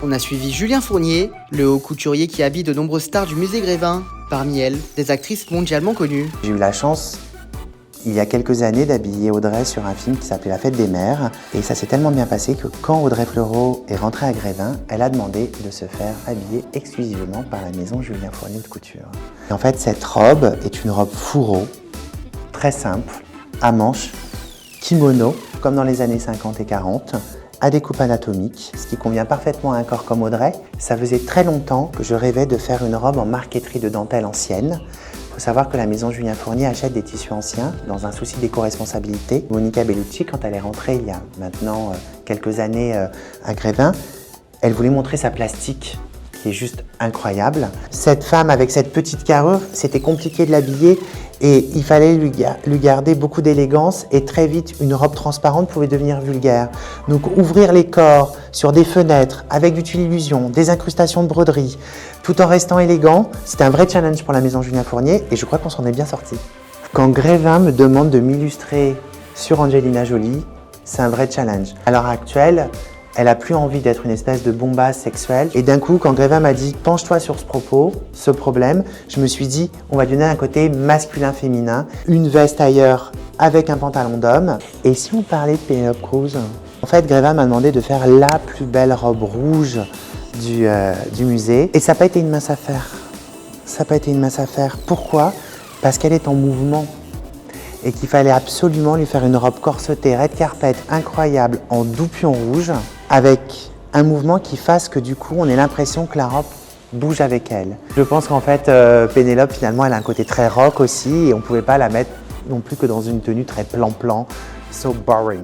On a suivi Julien Fournier, le haut couturier qui habille de nombreuses stars du musée Grévin. Parmi elles, des actrices mondialement connues. J'ai eu la chance, il y a quelques années, d'habiller Audrey sur un film qui s'appelait La Fête des Mères. Et ça s'est tellement bien passé que quand Audrey Fleurot est rentrée à Grévin, elle a demandé de se faire habiller exclusivement par la maison Julien Fournier de couture. Et en fait, cette robe est une robe fourreau, très simple, à manches, kimono, comme dans les années 50 et 40, à découpe anatomique, ce qui convient parfaitement à un corps comme Audrey. Ça faisait très longtemps que je rêvais de faire une robe en marqueterie de dentelle ancienne. Il faut savoir que la maison Julien Fournier achète des tissus anciens dans un souci d'éco-responsabilité. Monica Bellucci, quand elle est rentrée il y a maintenant quelques années à Grévin, elle voulait montrer sa plastique qui est juste incroyable. Cette femme avec cette petite carrure, c'était compliqué de l'habiller et il fallait lui garder beaucoup d'élégance et très vite, une robe transparente pouvait devenir vulgaire. Donc ouvrir les corps sur des fenêtres avec du tulle illusion, des incrustations de broderie, tout en restant élégant, c'était un vrai challenge pour la maison Julien Fournier et je crois qu'on s'en est bien sorti. Quand Grévin me demande de m'illustrer sur Angelina Jolie, c'est un vrai challenge. À l'heure actuelle, elle n'a plus envie d'être une espèce de bombasse sexuelle. Et d'un coup, quand Grévin m'a dit « penche-toi sur ce problème », je me suis dit « on va donner un côté masculin-féminin, une veste ailleurs avec un pantalon d'homme ». Et si on parlait de Penelope Cruz, en fait, Grévin m'a demandé de faire la plus belle robe rouge du musée. Et ça n'a pas été une mince affaire. Ça n'a pas été une mince affaire. Pourquoi? Parce qu'elle est en mouvement. Et qu'il fallait absolument lui faire une robe corsetée, red carpet, incroyable, en doupion rouge, avec un mouvement qui fasse que du coup, on ait l'impression que la robe bouge avec elle. Je pense qu'en fait, Pénélope, finalement, elle a un côté très rock aussi, et on ne pouvait pas la mettre non plus que dans une tenue très plan-plan, so boring.